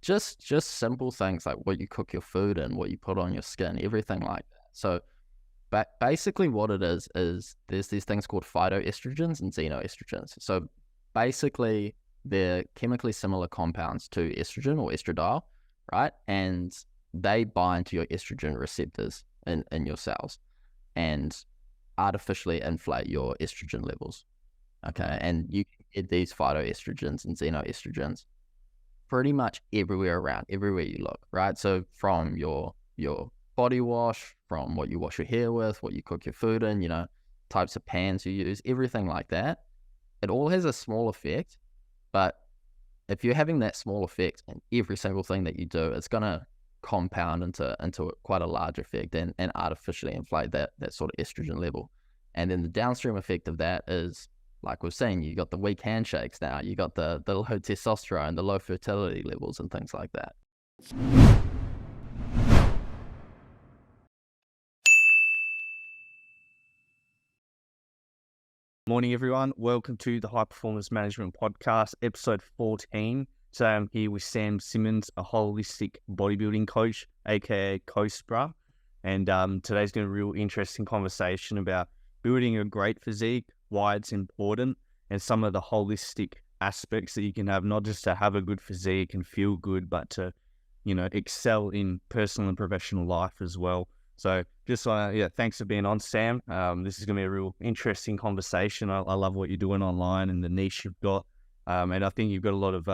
just simple things like what you cook your food in, what you put on your skin, everything like that. So basically what it is there's these things called phytoestrogens and xenoestrogens. So basically they're chemically similar compounds to estrogen or estradiol, right? And they bind to your estrogen receptors in your cells and artificially inflate your estrogen levels. Okay. And you can get these phytoestrogens and xenoestrogens pretty much everywhere you look, right? So from your body wash, from what you wash your hair with, what you cook your food in, types of pans you use, everything like that. It all has a small effect, but if you're having that small effect in every single thing that you do, it's going to compound into quite a large effect and artificially inflate that sort of estrogen level. And then the downstream effect of that is, like we've seen, you got the weak handshakes now, you got the low testosterone, the low fertility levels and things like that. Morning, everyone. Welcome to the High Performance Management Podcast, episode 14. Today I'm here with Sam Simmonds, a holistic bodybuilding coach, AKA Coastbrah. And today's going to be a real interesting conversation about building a great physique, why it's important, and some of the holistic aspects that you can have, not just to have a good physique and feel good, but to, excel in personal and professional life as well. So just thanks for being on, Sam. This is going to be a real interesting conversation. I love what you're doing online and the niche you've got. And I think you've got a lot of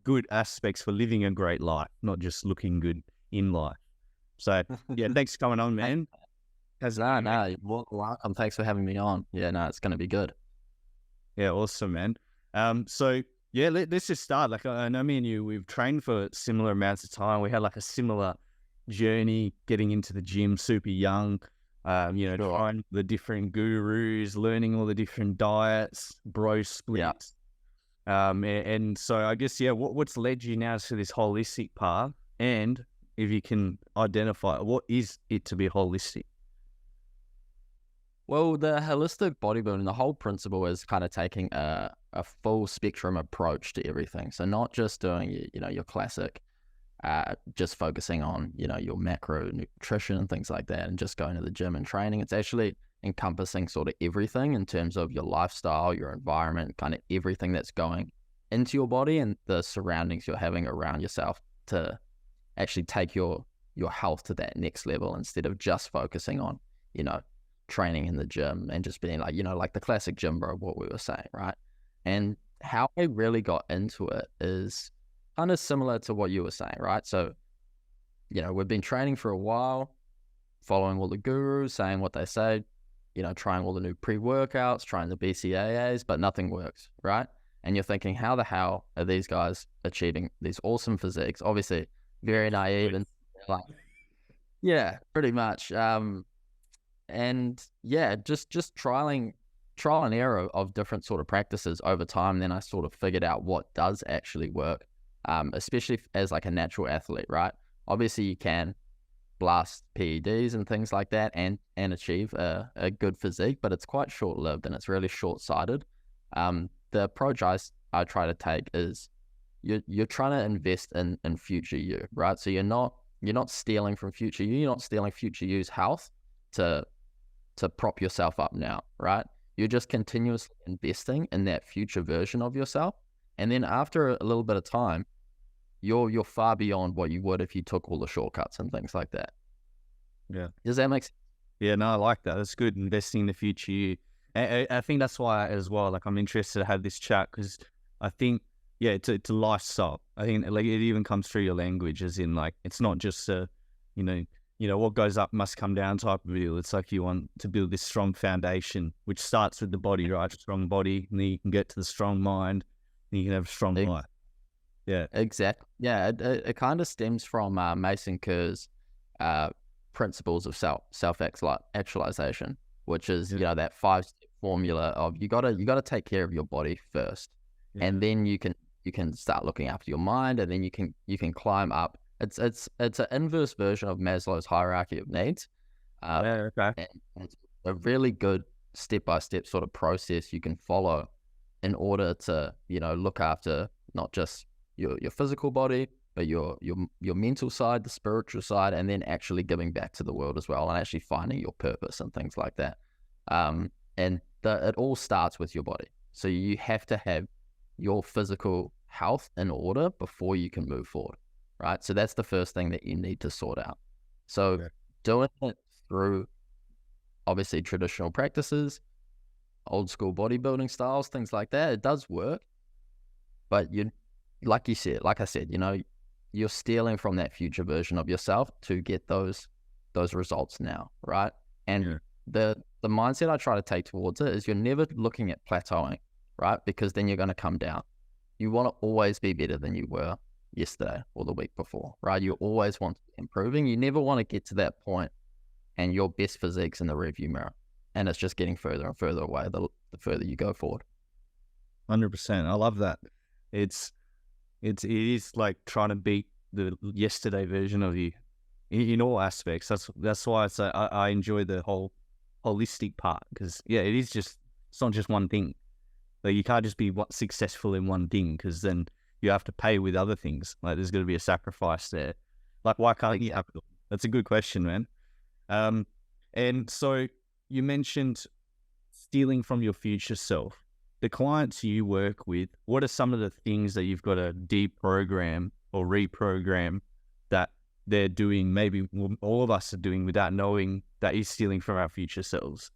good aspects for living a great life, not just looking good in life. So thanks for coming on, man. No, you're welcome. Thanks for having me on. It's going to be good. Yeah, awesome, man. Let's just start. Like, I know me and you, we've trained for similar amounts of time. We had like a similar journey getting into the gym super young, trying the different gurus, learning all the different diets, bro splits. And so I guess, what's led you now to this holistic path? And if you can identify, what is it to be holistic? Well, the holistic bodybuilding, the whole principle is kind of taking a full spectrum approach to everything. So not just doing, your classic, just focusing on, your macro nutrition and things like that and just going to the gym and training. It's actually encompassing sort of everything in terms of your lifestyle, your environment, kind of everything that's going into your body and the surroundings you're having around yourself to actually take your health to that next level instead of just focusing on, training in the gym and just being like, like the classic gym bro, what we were saying, right? And how I really got into it is kind of similar to what you were saying, right? So, we've been training for a while, following all the gurus, saying what they say, trying all the new pre-workouts, trying the BCAAs, but nothing works, right? And you're thinking, how the hell are these guys achieving these awesome physiques? Obviously, very naive and like, pretty much. Just trial and error of different sort of practices over time. Then I sort of figured out what does actually work. Especially as like a natural athlete, right? Obviously you can blast PEDs and things like that and achieve a good physique, but it's quite short-lived and it's really short-sighted. The approach I try to take is you're trying to invest in future you, right? So you're not stealing from future you, you're not stealing future you's health to prop yourself up now, right? You're just continuously investing in that future version of yourself. And then after a little bit of time, you're far beyond what you would if you took all the shortcuts and things like that. Yeah. Does that make sense? Yeah, no, I like that. That's good. Investing in the future you. I think that's why as well, like I'm interested to have this chat because I think, it's a lifestyle. I think like it even comes through your language as in like, it's not just what goes up must come down type of deal. It's like you want to build this strong foundation, which starts with the body, right? Strong body, and then you can get to the strong mind, and you can have a strong life. Yeah, exactly. Yeah, it kind of stems from Mason Kerr's principles of self-actualization, which is that 5-step formula of you gotta take care of your body first, and then you can start looking after your mind, and then you can climb up. It's an inverse version of Maslow's hierarchy of needs. Okay. And it's a really good step-by-step sort of process you can follow in order to look after not just your physical body, but your mental side, the spiritual side, and then actually giving back to the world as well, and actually finding your purpose and things like that. And it all starts with your body. So you have to have your physical health in order before you can move forward, right? So that's the first thing that you need to sort out. So doing it through obviously traditional practices, old school bodybuilding styles, things like that, it does work. But like I said, you're stealing from that future version of yourself to get those results now, right? And the mindset I try to take towards it is you're never looking at plateauing, right? Because then you're going to come down. You want to always be better than you were yesterday or the week before, right? You always want to be improving. You never want to get to that point and your best physique's in the rearview mirror, and it's just getting further and further away the further you go forward. 100%. I love that. It is like trying to beat the yesterday version of you in all aspects. That's why I enjoy the whole holistic part, because it's not just one thing. Like you can't just be successful in one thing, because then you have to pay with other things. Like there's going to be a sacrifice there. Like why can't you have it all? That's a good question, man. And so you mentioned stealing from your future self. The clients you work with, what are some of the things that you've got to deprogram or reprogram that they're doing, maybe all of us are doing, without knowing that is stealing from our future selves?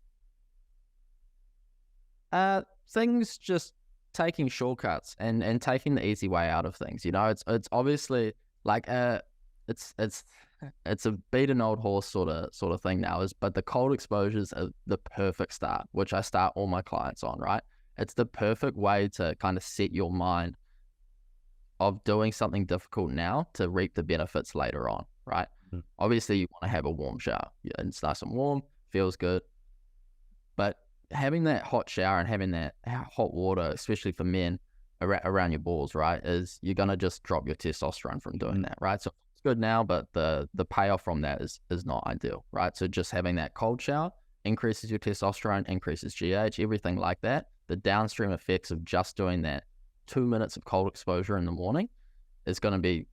Things just taking shortcuts and taking the easy way out of things. It's obviously like it's a beaten old horse sort of thing now, but the cold exposures are the perfect start, which I start all my clients on, right? It's the perfect way to kind of set your mind of doing something difficult now to reap the benefits later on, right? Mm-hmm. Obviously, you want to have a warm shower. It's nice and warm, feels good. But having that hot shower and having that hot water, especially for men, around your balls, right, is you're going to just drop your testosterone from doing that, right? So it's good now, but the payoff from that is not ideal, right? So just having that cold shower increases your testosterone, increases GH, everything like that. The downstream effects of just doing that 2 minutes of cold exposure in the morning is going to be,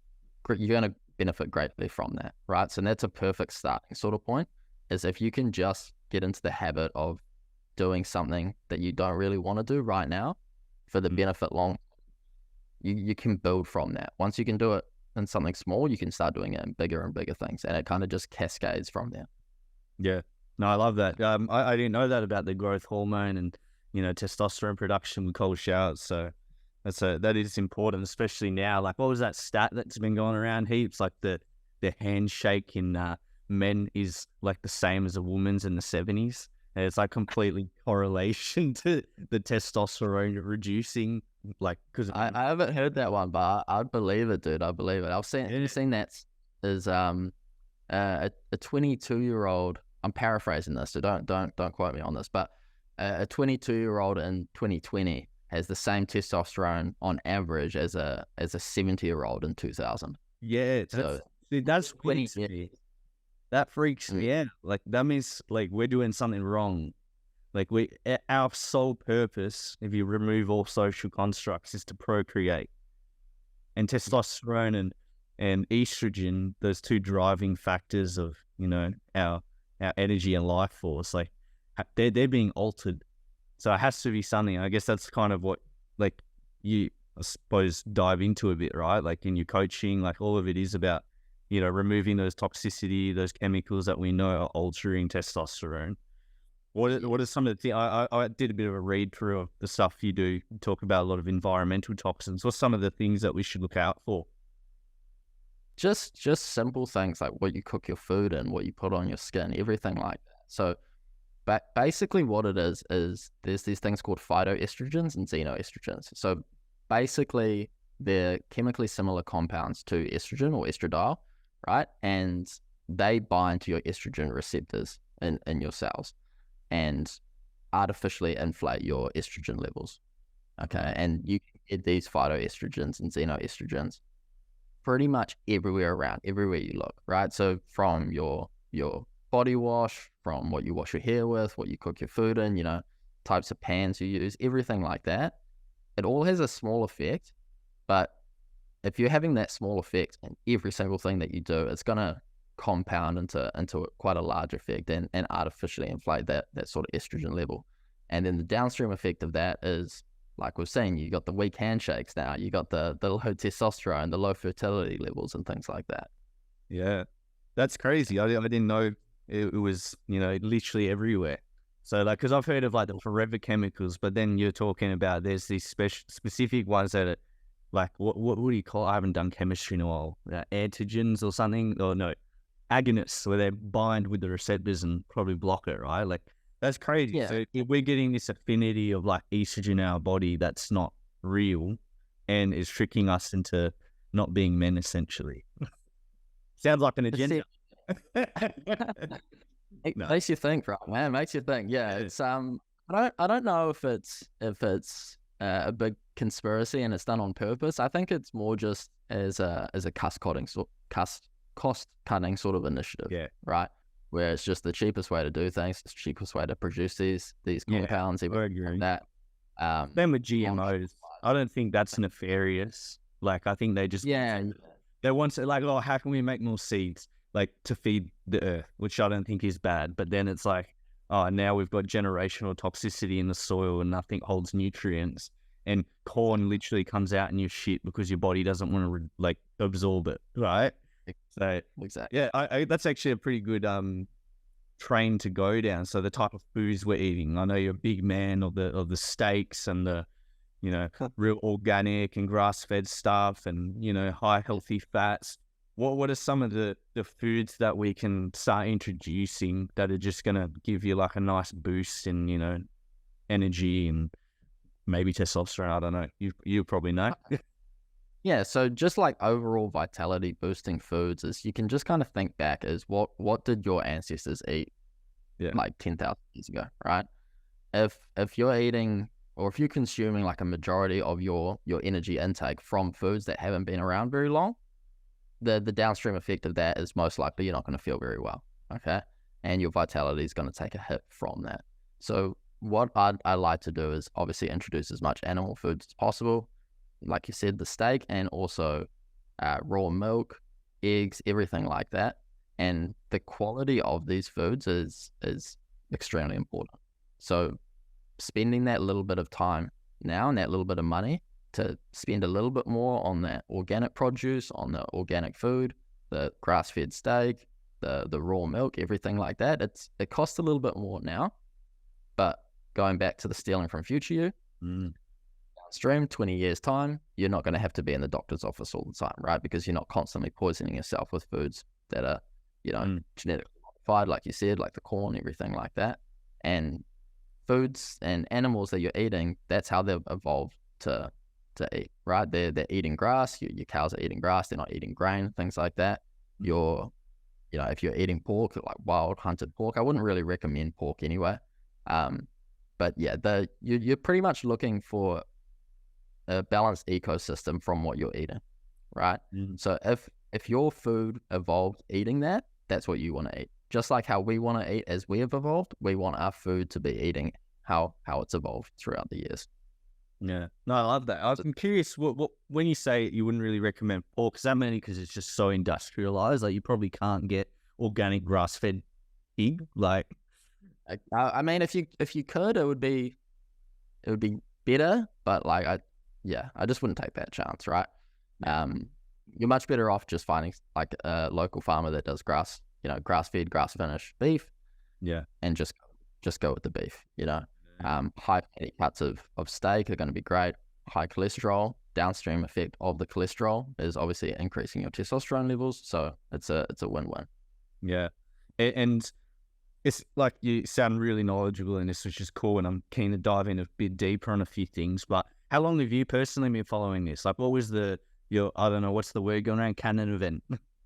you're going to benefit greatly from that, right? So that's a perfect starting sort of point, is if you can just get into the habit of doing something that you don't really want to do right now for the benefit long, you can build from that. Once you can do it in something small, you can start doing it in bigger and bigger things, and it kind of just cascades from there. Yeah, no, I love that. I didn't know that about the growth hormone and testosterone production with cold showers. So that is important, especially now. Like, what was that stat that's been going around heaps? Like the handshake in men is like the same as a woman's in the 70s. And it's like completely correlation to the testosterone reducing. Like, because I haven't heard that one, but I believe it, dude. I believe it. I've seen that is a 22-year-old. I'm paraphrasing this, so don't quote me on this, but a 22-year-old in 2020 has the same testosterone on average as a 70-year-old in 2000. Yeah, that's 20 years. That freaks me out. Like, that means like we're doing something wrong. Like our sole purpose, if you remove all social constructs, is to procreate. And testosterone and estrogen, those two driving factors of our energy and life force, like they're being altered. So it has to be something. I guess that's kind of what like you, I suppose, dive into a bit, right? Like in your coaching, like all of it is about removing those toxicity, those chemicals that we know are altering testosterone. What are some of the things? I did a bit of a read through of the stuff you do. You talk about a lot of environmental toxins. What's some of the things that we should look out for? Just simple things like what you cook your food in, what you put on your skin, everything like that. So basically what it is there's these things called phytoestrogens and xenoestrogens. So basically they're chemically similar compounds to estrogen or estradiol, right? And they bind to your estrogen receptors in your cells and artificially inflate your estrogen levels. Okay. And you can get these phytoestrogens and xenoestrogens pretty much everywhere you look, right? So from your body wash, from what you wash your hair with, what you cook your food in, types of pans you use, everything like that. It all has a small effect, but if you're having that small effect in every single thing that you do, it's gonna compound into quite a large effect and artificially inflate that sort of estrogen level. And then the downstream effect of that is, like we're saying, you got the weak handshakes now, you got the low testosterone, the low fertility levels and things like that. Yeah, that's crazy. I didn't know it was, literally everywhere. So like, because I've heard of like the forever chemicals, but then you're talking about there's these specific ones that are like, what do you call it? I haven't done chemistry in a while. Antigens or something, or no, agonists, where they bind with the receptors and probably block it, right? Like, that's crazy. Yeah. So if we're getting this affinity of like estrogen in our body that's not real and is tricking us into not being men, essentially. Sounds like an agenda. It makes you think, right, man? It makes you think. Yeah, it's I don't know if it's a big conspiracy and it's done on purpose. I think it's more just as a cost cutting sort of initiative. Yeah. Right. Where it's just the cheapest way to do things, it's the cheapest way to produce these compounds, even that. Then with GMOs, I don't think that's nefarious. Like, I think they just they want to, like, oh, how can we make more seeds, like, to feed the earth, which I don't think is bad. But then it's like, oh, now we've got generational toxicity in the soil and nothing holds nutrients, and corn literally comes out in your shit because your body doesn't want to absorb it, right? So exactly. Yeah, I that's actually a pretty good train to go down. So the type of foods we're eating. I know you're a big man of the steaks and the real organic and grass-fed stuff, and high healthy fats. What are some of the foods that we can start introducing that are just gonna give you like a nice boost in energy and maybe testosterone? I don't know. You probably know. Yeah, so just like overall vitality boosting foods is, you can just kind of think back as what did your ancestors eat like 10,000 years ago, right? If you're eating, or if you're consuming like a majority of your energy intake from foods that haven't been around very long, the downstream effect of that is most likely you're not going to feel very well, okay? And your vitality is going to take a hit from that. So what I like to do is obviously introduce as much animal foods as possible. Like you said, the steak, and also raw milk, eggs, everything like that. And the quality of these foods is extremely important. So spending that little bit of time now and that little bit of money to spend a little bit more on that organic produce, on the organic food, the grass-fed steak, the raw milk, everything like that, it costs a little bit more now. But going back to the stealing from future you, downstream, 20 years time, you're not going to have to be in the doctor's office all the time, right? Because you're not constantly poisoning yourself with foods that are, genetically modified, like you said, like the corn, everything like that. And foods and animals that you're eating, that's how they've evolved to eat, right? They're eating grass. Your cows are eating grass. They're not eating grain, things like that. If you're eating pork, like wild hunted pork, I wouldn't really recommend pork anyway. But yeah, you're pretty much looking for a balanced ecosystem from what you're eating, right? So if your food evolved eating that, that's what you want to eat. Just like how we want to eat as we have evolved, we want our food to be eating how it's evolved throughout the years. Yeah, no, I love that. I'm curious, what when you say you wouldn't really recommend pork, is that mainly because it's just so industrialized? Like, you probably can't get organic grass-fed pig. Like, I mean, if you could, it would be better. But like, I just wouldn't take that chance, right? You're much better off just finding like a local farmer that does grass-fed, grass-finished beef. Yeah, and just go with the beef. High fatty cuts of steak are going to be great. High cholesterol, downstream effect of the cholesterol is obviously increasing your testosterone levels. So it's a win-win. Yeah, and it's like you sound really knowledgeable in this, which is cool, and I'm keen to dive in a bit deeper on a few things. But how long have you personally been following this? Like, what was your I don't know, what's the word going around, canon event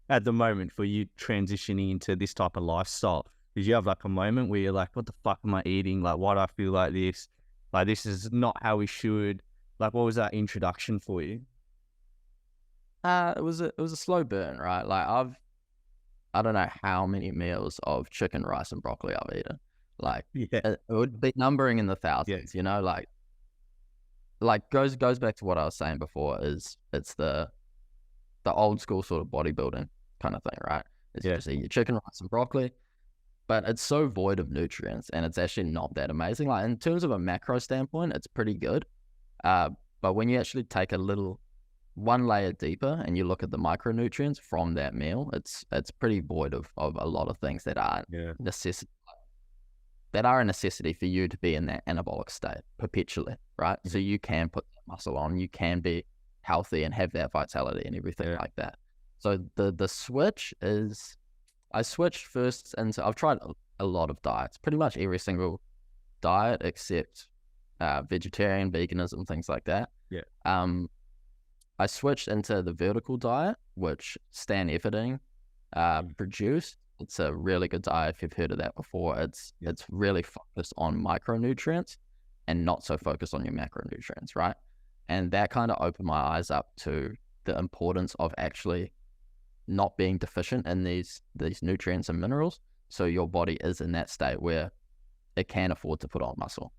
at the moment for you transitioning into this type of lifestyle? Did you have like a moment where you're like, what the fuck am I eating? Like, why do I feel like this? Like, this is not how we should. Like, what was that introduction for you? It was a slow burn, right? Like, I don't know how many meals of chicken, rice, and broccoli I've eaten. Like, it would be numbering in the thousands. Like goes back to what I was saying before. Is it's the the old school sort of bodybuilding kind of thing, right? Is you Yeah. just eat your chicken, rice, and broccoli, but it's so void of nutrients, and it's actually not that amazing. Like in terms of a macro standpoint, it's pretty good. But when you actually take one layer deeper and you look at the micronutrients from that meal, it's pretty void of a lot of things that are a necessity for you to be in that anabolic state perpetually, right? So you can put muscle on, you can be healthy and have that vitality and everything like that. So the switch is, I switched first into, I've tried a lot of diets, pretty much every single diet except vegetarian, veganism, things like that. I switched into the vertical diet, which Stan Efferding produced. It's a really good diet if you've heard of that before. It's really focused on micronutrients and not so focused on your macronutrients, right? And that kind of opened my eyes up to the importance of actually not being deficient in these nutrients and minerals, so your body is in that state where it can afford to put on muscle,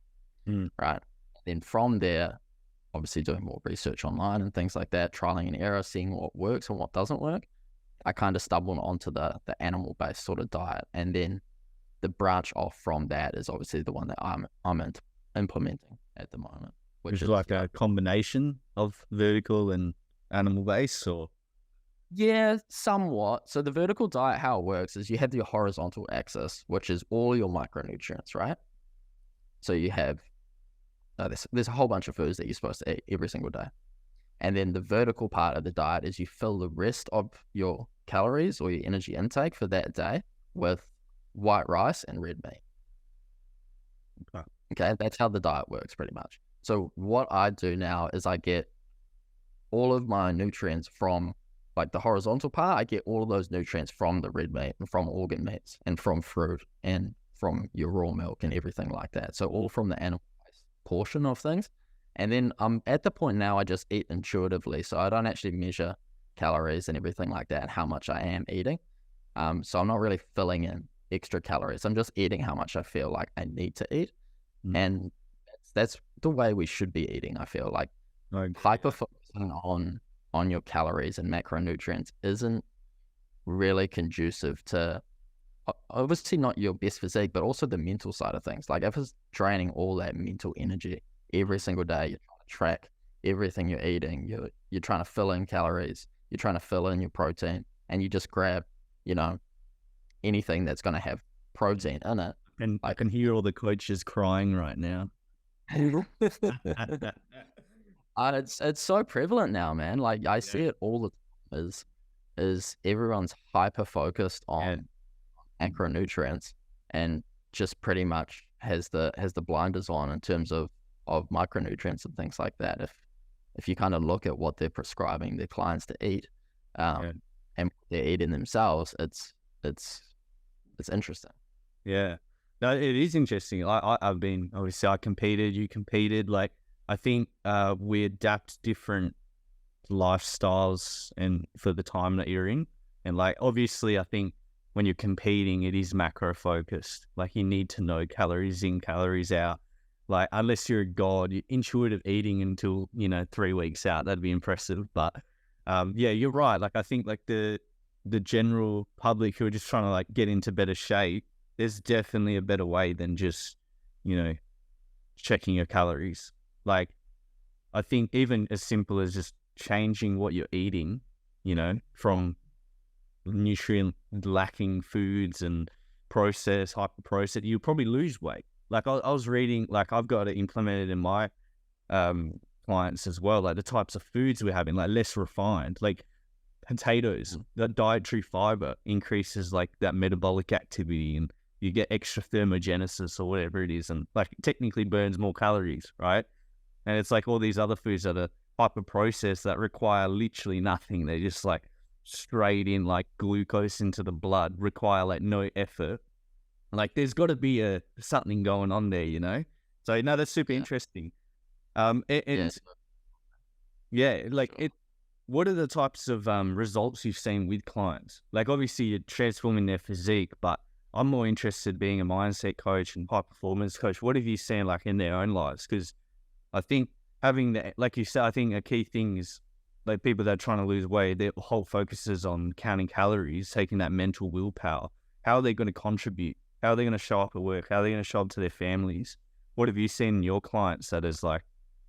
right? Then from there, obviously doing more research online and things like that, trialing and error, seeing what works and what doesn't work, I kind of stumbled onto the animal-based sort of diet. And then the branch off from that is obviously the one that I'm implementing at the moment. Which is like a combination of vertical and animal-based, or? Yeah, somewhat. So the vertical diet, how it works is you have your horizontal axis, which is all your micronutrients, right? So you have, there's a whole bunch of foods that you're supposed to eat every single day. And then the vertical part of the diet is you fill the rest of your calories or your energy intake for that day with white rice and red meat. Okay, that's how the diet works pretty much. So what I do now is I get all of my nutrients from, like the horizontal part, I get all of those nutrients from the red meat and from organ meats and from fruit and from your raw milk and everything like that. So all from the animal portion of things. And then I'm at the point now I just eat intuitively. So I don't actually measure calories and everything like that, how much I am eating. So I'm not really filling in extra calories. I'm just eating how much I feel like I need to eat. And that's the way we should be eating, I feel like. Hyper focusing on your calories and macronutrients isn't really conducive to, obviously not your best physique, but also the mental side of things. Like if it's draining all that mental energy every single day, you're trying to track everything you're eating, you're trying to fill in calories, you're trying to fill in your protein, and you just grab, anything that's going to have protein in it. And I can hear all the coaches crying right now. It's so prevalent now, man. Like I see it all the time. Is everyone's hyper focused on macronutrients and just pretty much has the blinders on in terms of micronutrients and things like that. If you kind of look at what they're prescribing their clients to eat, and what they're eating themselves, it's interesting. Yeah. No, it is interesting. I've been, obviously I competed, you competed. Like, I think we adapt different lifestyles and for the time that you're in. And like, obviously I think when you're competing, it is macro focused. Like you need to know calories in, calories out. Like, unless you're a god, you're intuitive eating until, 3 weeks out. That'd be impressive. But yeah, you're right. Like, I think like the general public who are just trying to like get into better shape, there's definitely a better way than just, checking your calories. Like, I think even as simple as just changing what you're eating, from nutrient lacking foods and hyper processed, you'll probably lose weight. Like I was reading, like I've got it implemented in my clients as well, like the types of foods we're having, like less refined, like potatoes, that dietary fiber increases like that metabolic activity and you get extra thermogenesis or whatever it is, and like technically burns more calories, right? And it's like all these other foods that are hyper processed that require literally nothing. They just like straight in like glucose into the blood, require like no effort. Like there's got to be something going on there, So no, that's super interesting. What are the types of results you've seen with clients? Like obviously you're transforming their physique, but I'm more interested being a mindset coach and high performance coach. What have you seen like in their own lives? Because I think having that, like you said, I think a key thing is like people that are trying to lose weight, their whole focus is on counting calories, taking that mental willpower. How are they going to contribute? How are they going to show up at work? How are they going to show up to their families? What have you seen in your clients that has like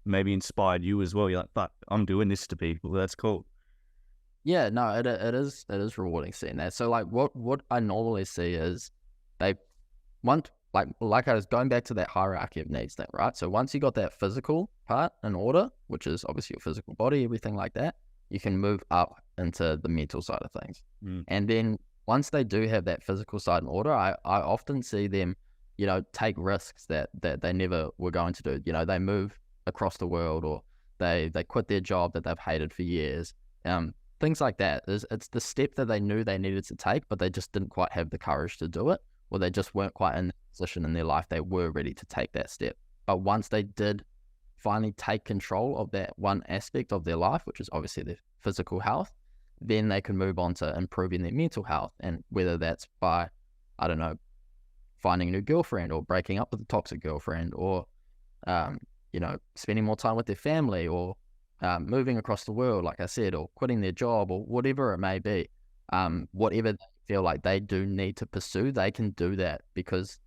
maybe inspired you as well? You're like, but I'm doing this to people. That's cool. Yeah, no, it is rewarding seeing that. So like what I normally see is they want like I was going back to that hierarchy of needs thing, right? So once you got that physical part in order, which is obviously your physical body, everything like that, you can move up into the mental side of things. And then once they do have that physical side in order, I often see them, you know, take risks that they never were going to do. You know, they move across the world, or they quit their job that they've hated for years. Things like that. It's the step that they knew they needed to take, but they just didn't quite have the courage to do it, or they just weren't quite in the position in their life they were ready to take that step. But once they did finally take control of that one aspect of their life, which is obviously their physical health, then they can move on to improving their mental health. And whether that's by, I don't know, finding a new girlfriend, or breaking up with a toxic girlfriend, or, you know, spending more time with their family, or moving across the world, like I said, or quitting their job, or whatever it may be, whatever they feel like they do need to pursue, they can do that because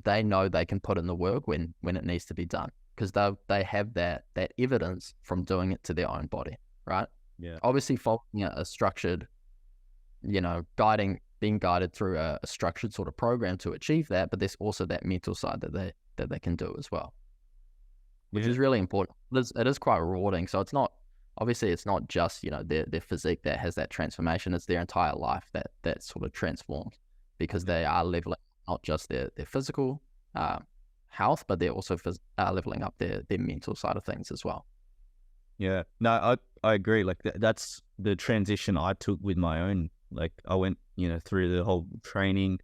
they know they can put in the work when it needs to be done, because they have that evidence from doing it to their own body, right? Yeah. Obviously following a structured, you know, being guided through a structured sort of program to achieve that, but there's also that mental side that they can do as well, which is really important. It is quite rewarding. So it's not just, you know, their physique that has that transformation. It's their entire life that sort of transforms, because they are leveling not just their physical health, but they're also leveling up their mental side of things as well. Yeah, no, I agree. Like that's the transition I took with my own. Like I went, you know, through the whole training.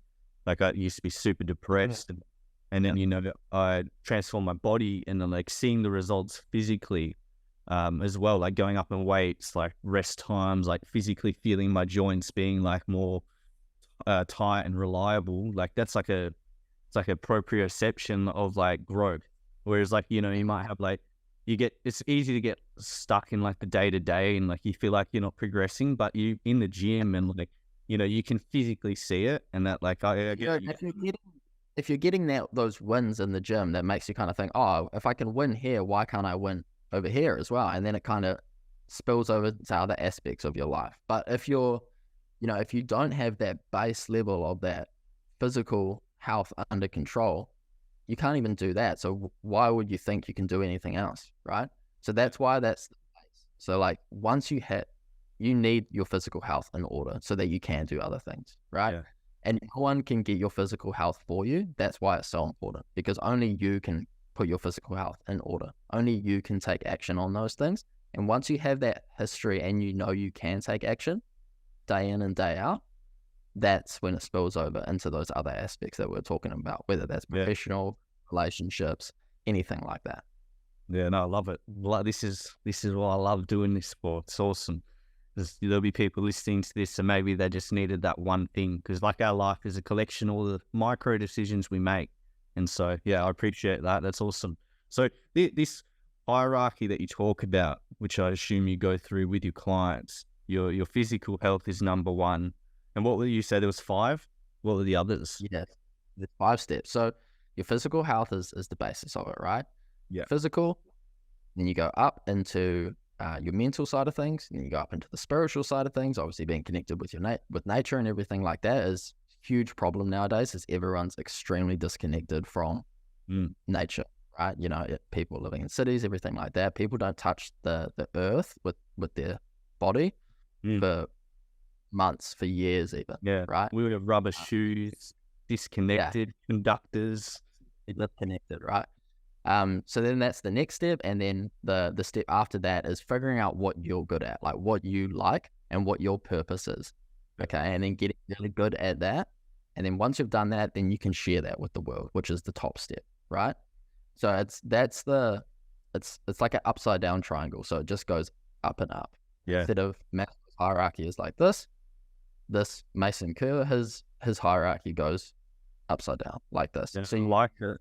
Like I used to be super depressed, and then, you know, I transformed my body, and then like seeing the results physically as well, like going up in weights, like rest times, like physically feeling my joints being like more tight and reliable. Like that's like it's like a proprioception of like growth. Whereas like, you know, you might have like, it's easy to get stuck in like the day to day, and like you feel like you're not progressing, but you in the gym, and like, you know, you can physically see it, and that like if you're getting those wins in the gym, that makes you kind of think, oh, if I can win here, why can't I win over here as well? And then it kind of spills over to other aspects of your life. But if you don't have that base level of that physical health under control, you can't even do that. So why would you think you can do anything else, right? So that's why that's the base. So like once you need your physical health in order so that you can do other things, right? Yeah. And no one can get your physical health for you. That's why it's so important, because only you can put your physical health in order. Only you can take action on those things. And once you have that history and you know you can take action day in and day out, that's when it spills over into those other aspects that we're talking about, whether that's professional, relationships, anything like that. Yeah, no, I love it. This is why I love doing this sport. It's awesome. There'll be people listening to this, and maybe they just needed that one thing, because like our life is a collection of all the micro decisions we make. And so, yeah, I appreciate that. That's awesome. So this hierarchy that you talk about, which I assume you go through with your clients, your physical health is number one. And what were you say? There was 5? What were the others? Yeah, there's 5 steps. So your physical health is the basis of it, right? Yeah. Physical, then you go up into your mental side of things, and then you go up into the spiritual side of things. Obviously, being connected with with nature and everything like that is a huge problem nowadays, as everyone's extremely disconnected from nature, right? You know, people living in cities, everything like that. People don't touch the earth with their body for months, for years even. Yeah, right? We would have rubber shoes, disconnected, conductors. Disconnected, right? So then that's the next step, and then the step after that is figuring out what you're good at, like what you like and what your purpose is. Okay, and then getting really good at that, and then once you've done that, then you can share that with the world, which is the top step, right? So it's like an upside down triangle, so it just goes up and up. Yeah. Instead of Maslow's hierarchy is like this Mason Kerr, his hierarchy goes upside down like this. Yeah, so you like it.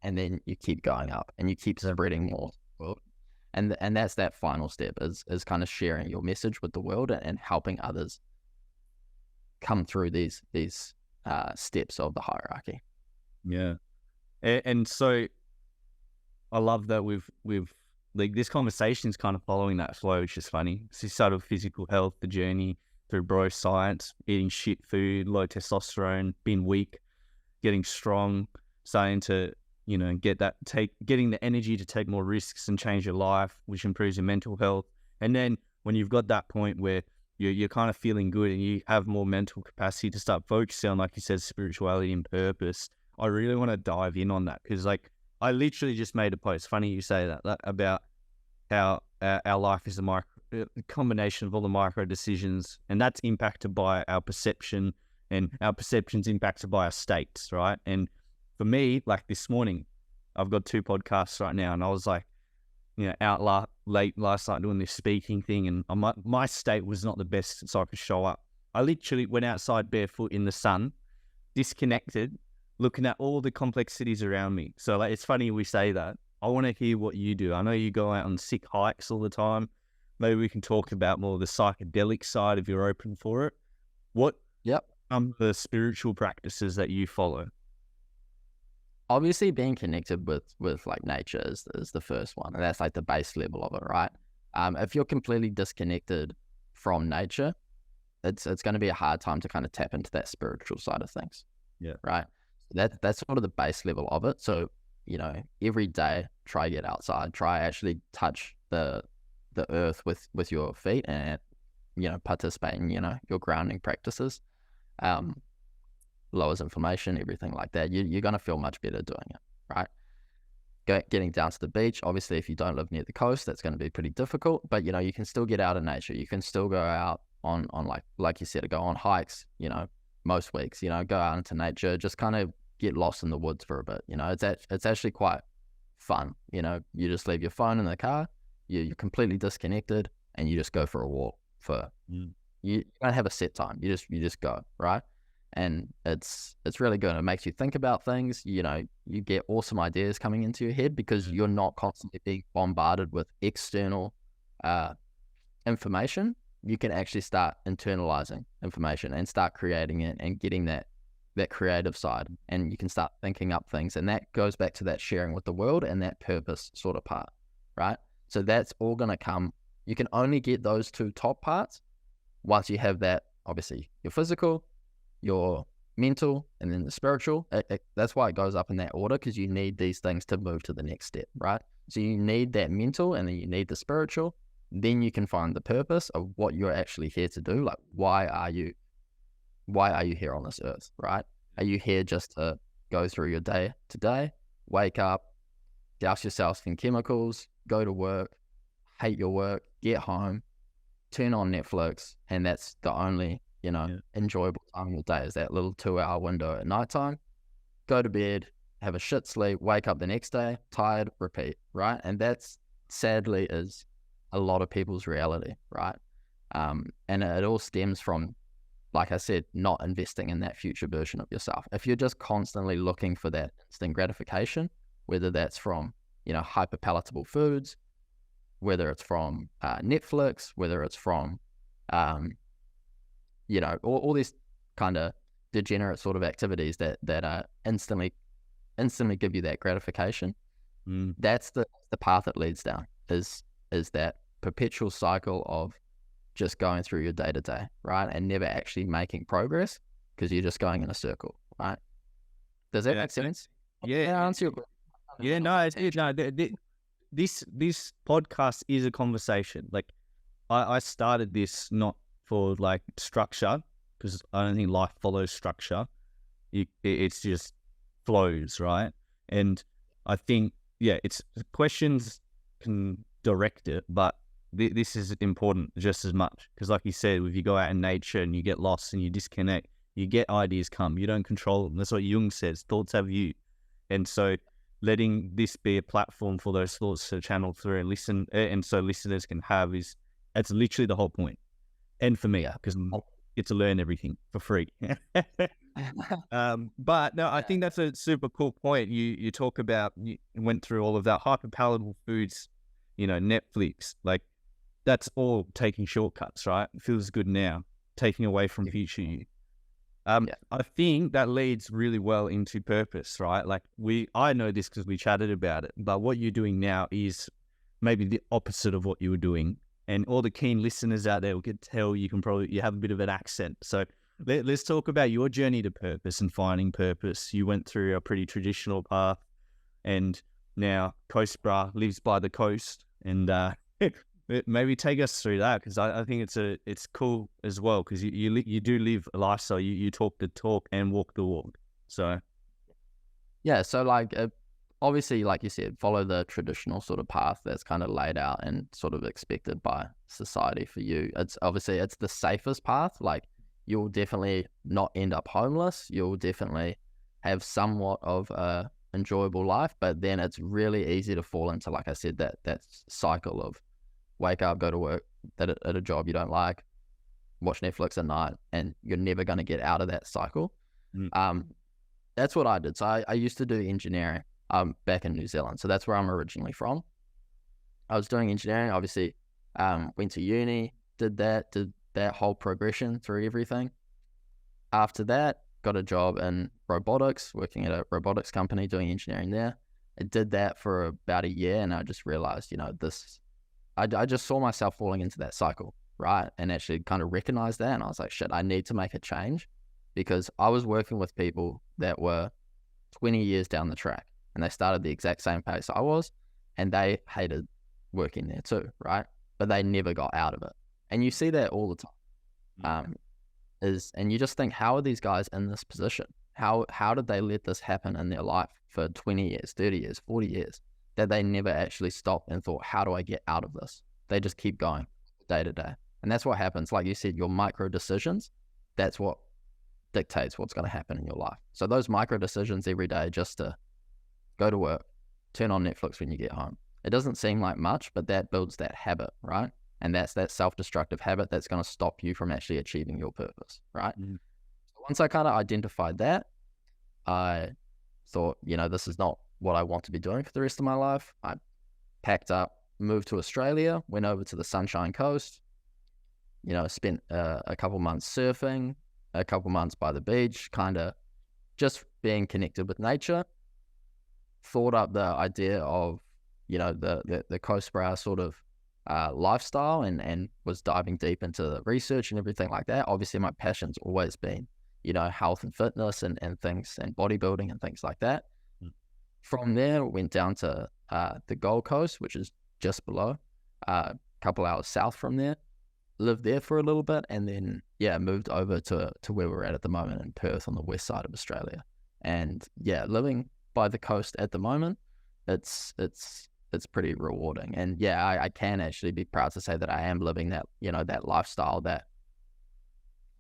And then you keep going up, and you keep spreading more. And that's that final step is kind of sharing your message with the world and helping others come through these steps of the hierarchy. Yeah. And so I love that we've like this conversation is kind of following that flow, which is funny. It's this sort of physical health, the journey through bro science, eating shit food, low testosterone, being weak, getting strong, starting to, you know, getting the energy to take more risks and change your life, which improves your mental health. And then when you've got that point where you're kind of feeling good and you have more mental capacity to start focusing on, like you said, spirituality and purpose, I really want to dive in on that, because like I literally just made a post. Funny you say that about how our life is a combination of all the micro decisions, and that's impacted by our perception, and our perception's impacted by our states, right? And for me, like this morning, I've got 2 podcasts right now, and I was like, you know, out late last night doing this speaking thing, and my state was not the best, so I could show up. I literally went outside barefoot in the sun, disconnected, looking at all the complexities around me. So like, it's funny we say that. I want to hear what you do. I know you go out on sick hikes all the time. Maybe we can talk about more the psychedelic side if you're open for it. What the spiritual practices that you follow? Obviously, being connected with like nature is the first one, and that's like the base level of it, right? If you're completely disconnected from nature, it's going to be a hard time to kind of tap into that spiritual side of things. Yeah. Right. That's sort of the base level of it. So, you know, every day try get outside, try actually touch the earth with your feet, and, you know, participate in, you know, your grounding practices. Lowers inflammation, everything like that. You're going to feel much better doing it, right? Getting down to the beach, obviously, if you don't live near the coast, that's going to be pretty difficult, but, you know, you can still get out in nature. You can still go out on like you said, go on hikes, you know, most weeks, you know, go out into nature, just kind of get lost in the woods for a bit. You know, it's actually quite fun. You know, you just leave your phone in the car, you're completely disconnected, and you just go for a walk for, you don't have a set time. You just go, right? And it's really good. It makes you think about things. You know, you get awesome ideas coming into your head because you're not constantly being bombarded with external information. You can actually start internalizing information and start creating it and getting that creative side, and you can start thinking up things, and that goes back to that sharing with the world and that purpose sort of part, right? So that's all going to come. You can only get those 2 top parts once you have that, obviously, your physical, your mental, and then the spiritual. That's why it goes up in that order, because you need these things to move to the next step, right? So you need that mental, and then you need the spiritual. Then you can find the purpose of what you're actually here to do. Like, why are you here on this earth, right? Are you here just to go through your day to day, wake up, douse yourself in chemicals, go to work, hate your work, get home, turn on Netflix, and that's the only, you know, enjoyable time of your day is that little 2-hour window at nighttime? Go to bed, have a shit sleep, wake up the next day, tired, repeat, right? And that's sadly is a lot of people's reality, right? And it all stems from, like I said, not investing in that future version of yourself. If you're just constantly looking for that instant gratification, whether that's from, you know, hyper palatable foods, whether it's from Netflix, whether it's from, you know, all these kind of degenerate sort of activities that instantly give you that gratification. That's the path it leads down, is that perpetual cycle of just going through your day to day, right? And never actually making progress because you're just going in a circle, right? Does that make sense? Yeah. Answer your question. Yeah, no, this podcast is a conversation. Like, I started this not for like structure, because I don't think life follows structure. It's just flows, right? And I think, it's questions can direct it, but this is important just as much, because like you said, if you go out in nature and you get lost and you disconnect, you get ideas come. You don't control them. That's what Jung says. Thoughts have you. And so letting this be a platform for those thoughts to channel through and listen, and so listeners can have, that's literally the whole point. And for me, because I get to learn everything for free. But no, I think that's a super cool point. You talk about, you went through all of that hyper palatable foods. Netflix, like that's all taking shortcuts, right? It feels good now, taking away from future you. I think that leads really well into purpose, right? Like I know this because we chatted about it, but what you're doing now is maybe the opposite of what you were doing. And all the keen listeners out there will get tell you have a bit of an accent. So let's talk about your journey to purpose and finding purpose. You went through a pretty traditional path, and now Coastbrah lives by the coast. And maybe take us through that, because I think it's cool as well, because you do live a lifestyle. You talk the talk and walk the walk. So so like obviously, like you said, follow the traditional sort of path that's kind of laid out and sort of expected by society for you. It's the safest path. Like, you'll definitely not end up homeless. You'll definitely have somewhat of a enjoyable life, but then it's really easy to fall into, like I said, that cycle of wake up, go to work at a job you don't like, watch Netflix at night, and you're never going to get out of that cycle. That's what I did. So I used to do engineering back in New Zealand. So that's where I'm originally from. I was doing engineering, obviously, went to uni, did that whole progression through everything. After that, got a job in robotics, working at a robotics company, doing engineering there. I did that for about a year, and I just realized, I just saw myself falling into that cycle, right? And actually kind of recognized that. And I was like, shit, I need to make a change, because I was working with people that were 20 years down the track, and they started the exact same pace I was, and they hated working there too, right? But they never got out of it. And you see that all the time. And you just think, how are these guys in this position? How did they let this happen in their life for 20 years, 30 years, 40 years, that they never actually stopped and thought, how do I get out of this? They just keep going day to day. And that's what happens. Like you said, your micro decisions, that's what dictates what's going to happen in your life. So those micro decisions every day, just to go to work, turn on Netflix when you get home. It doesn't seem like much, but that builds that habit, right? And that's that self-destructive habit that's going to stop you from actually achieving your purpose, right? So once I kind of identified that, I thought, this is not what I want to be doing for the rest of my life. I packed up, moved to Australia, went over to the Sunshine Coast, spent a couple months surfing, a couple months by the beach, kind of just being connected with nature. Thought up the idea of, the Coastbrah sort of lifestyle, and was diving deep into the research and everything like that. Obviously, my passion's always been, health and fitness and things, and bodybuilding and things like that. From there, went down to the Gold Coast, which is just below, a couple hours south from there. Lived there for a little bit, and then moved over to where we're at the moment in Perth on the west side of Australia. And living by the coast at the moment, it's pretty rewarding. And I can actually be proud to say that I am living that, that lifestyle that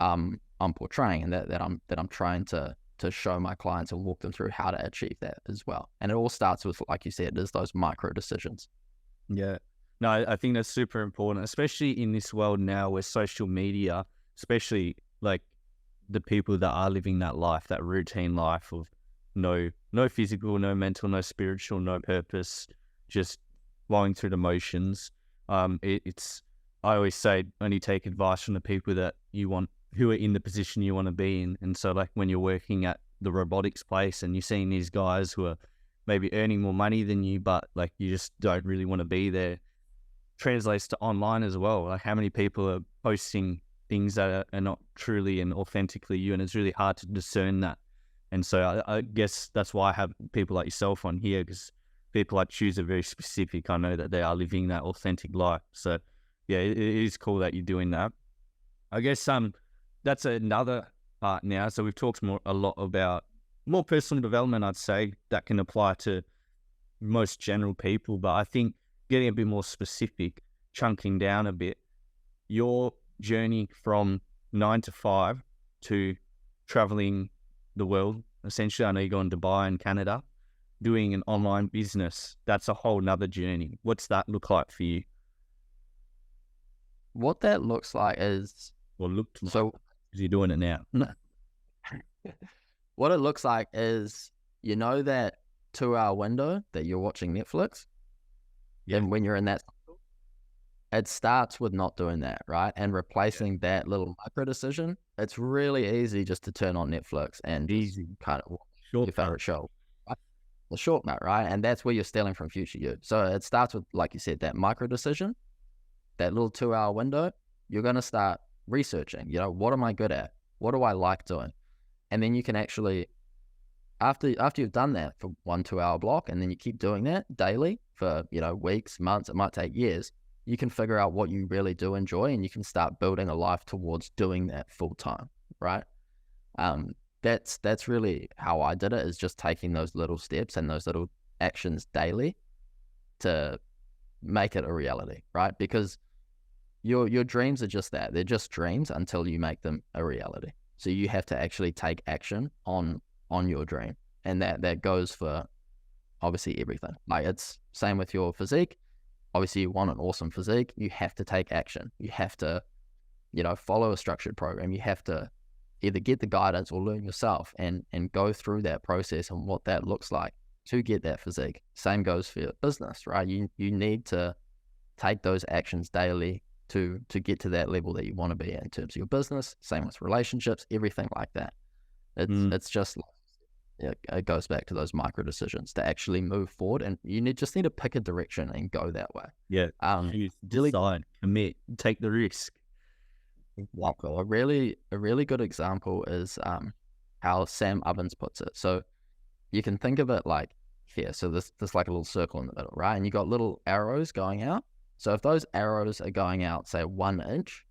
I'm portraying, and that I'm trying to show my clients and walk them through how to achieve that as well. And it all starts with, like you said, is those micro decisions. Yeah. No, I think that's super important, especially in this world now where social media, especially like the people that are living that life, that routine life of no physical, no mental, no spiritual, no purpose, just flowing through the motions. I always say, only take advice from the people that you want, who are in the position you want to be in. And so like when you're working at the robotics place and you're seeing these guys who are maybe earning more money than you, but like you just don't really want to be there, translates to online as well. Like how many people are posting things that are not truly and authentically you, and it's really hard to discern that. And so I guess that's why I have people like yourself on here, because people I choose are very specific. I know that they are living that authentic life. So it is cool that you're doing that. I guess that's another part now. So we've talked a lot about more personal development, I'd say, that can apply to most general people. But I think getting a bit more specific, chunking down a bit, your journey from 9 to 5 to traveling the world, essentially. I know you're going to Dubai and Canada, doing an online business. That's a whole nother journey. What's that look like for you? What that looks like is... So you're doing it now. What it looks like is, that 2-hour window that you're watching Netflix, then when you're in that, it starts with not doing that, right? And replacing that little micro decision. It's really easy just to turn on Netflix and Easy. kind of your favorite show, right? The shortcut, right? And that's where you're stealing from future you. So it starts with, like you said, that micro decision, that little 2-hour window. You're going to start researching, what am I good at? What do I like doing? And then you can actually, after you've done that for 1-2 hour block, and then you keep doing that daily for, weeks, months, it might take years, you can figure out what you really do enjoy, and you can start building a life towards doing that full time, right? That's really how I did it, is just taking those little steps and those little actions daily to make it a reality, right? Because your dreams are just that. They're just dreams until you make them a reality. So you have to actually take action on your dream. And that goes for obviously everything. Like, it's same with your physique. Obviously you want an awesome physique, you have to take action. You have to, follow a structured program. You have to either get the guidance or learn yourself and go through that process and what that looks like to get that physique. Same goes for your business, right? You need to take those actions daily to get to that level that you want to be in terms of your business. Same with relationships, everything like that. It's just, it goes back to those micro decisions to actually move forward, and you just need to pick a direction and go that way. Yeah. Decide, commit, take the risk. Exactly. A really good example is how Sam Ovens puts it. So you can think of it like here. So this like a little circle in the middle, right? And you got little arrows going out. So if those arrows are going out, say 1 inch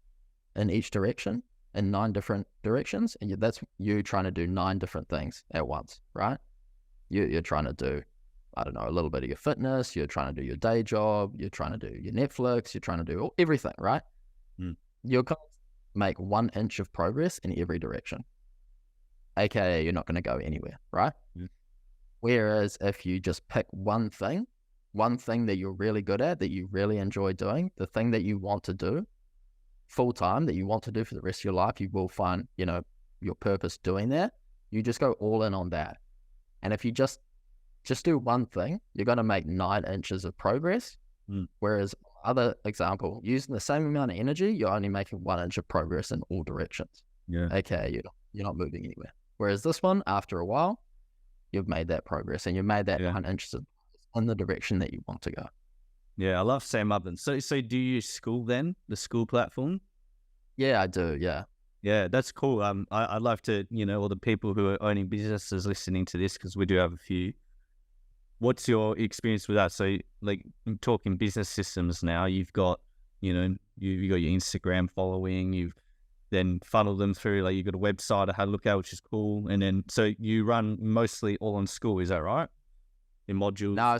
in each direction, in 9 different directions, and that's you trying to do 9 different things at once, right? You're trying to do, I don't know, a little bit of your fitness, you're trying to do your day job, you're trying to do your Netflix, you're trying to do everything, right? You're going to make 1 inch of progress in every direction, aka you're not going to go anywhere, right? Whereas if you just pick one thing that you're really good at, that you really enjoy doing, the thing that you want to do full time, that you want to do for the rest of your life, you will find, your purpose doing that. You just go all in on that. And if you just do one thing, you're going to make 9 inches of progress. Whereas other example, using the same amount of energy, you're only making 1 inch of progress in all directions. Okay, you're not moving anywhere. Whereas this one, after a while, you've made that progress, and you've made that 9 inches in the direction that you want to go. Yeah, I love Sam Ovens. So do you use School then, the School platform? Yeah, I do. Yeah. Yeah, that's cool. I'd love to, all the people who are owning businesses listening to this, because we do have a few. What's your experience with that? So, like, I'm talking business systems now. You've got, you've got your Instagram following. You've then funneled them through. Like, you've got a website I had a look at, which is cool. And then, so you run mostly all on School. Is that right? In modules? No,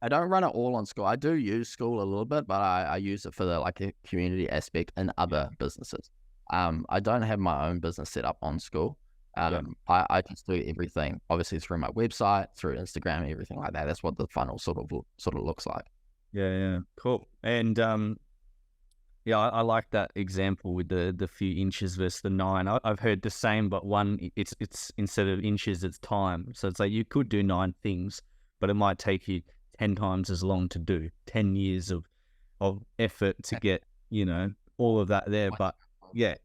I don't run it all on School. I do use School a little bit, but I use it for the a community aspect in other businesses. I don't have my own business set up on School. I just do everything, obviously, through my website, through Instagram, everything like that. That's what the funnel sort of looks like. Yeah, cool. And I like that example with the few inches versus the 9. I've heard the same, but one, it's instead of inches, it's time. So it's like you could do 9 things, but it might take you 10 times as long to do, 10 years of effort to get, all of that there. But yeah.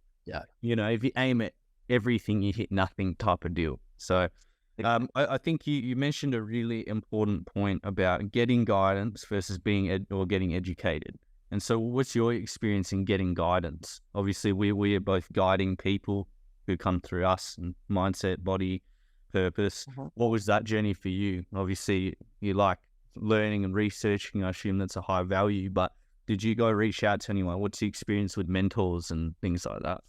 If you aim at everything, you hit nothing type of deal. So I think you mentioned a really important point about getting guidance versus being getting educated. And so what's your experience in getting guidance? Obviously, we are both guiding people who come through us, and mindset, body, purpose. What was that journey for you? Obviously, you like learning and researching. I assume that's a high value, but did you go reach out to anyone? What's the experience with mentors and things like that?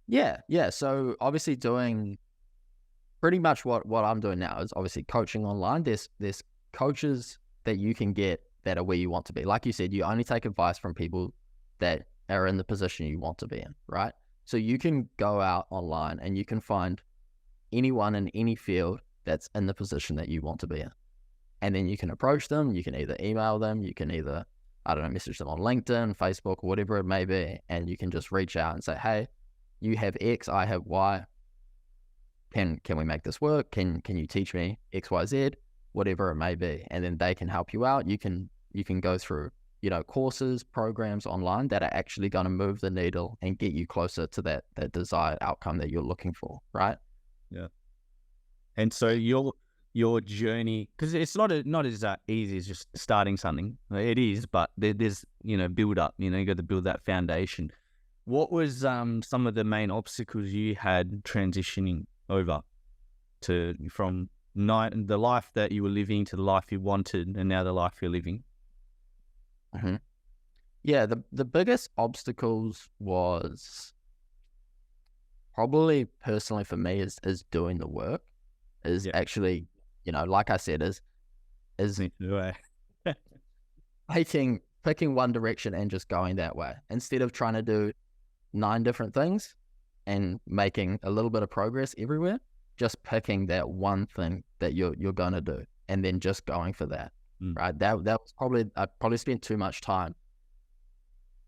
Yeah. So obviously doing pretty much what I'm doing now is obviously coaching online. There's coaches that you can get that are where you want to be. Like you said, you only take advice from people that are in the position you want to be in, right? So you can go out online and you can find anyone in any field that's in the position that you want to be in. And then you can approach them. You can either email them, you can either, message them on LinkedIn, Facebook, or whatever it may be. And you can just reach out and say, hey, you have X, I have Y. Can we make this work? Can you teach me X, Y, Z? whatever it may be, and then they can help you out. You can go through, you know, courses, programs online that are actually going to move the needle and get you closer to that desired outcome that you're looking for, right? Yeah. And so your journey, because it's not as easy as just starting something. It is, but there's, you know, build up. You know, you got to build that foundation. What was some of the main obstacles you had transitioning over from the life that you were living to the life you wanted, and now the life you're living? Mm-hmm. Yeah, the biggest obstacles was probably personally for me is doing the work, is actually, you know, like I said, is picking one direction and just going that way instead of trying to do 9 different things and making a little bit of progress everywhere. Just picking that one thing that you're gonna do and then just going for that. Right? That was I probably spent too much time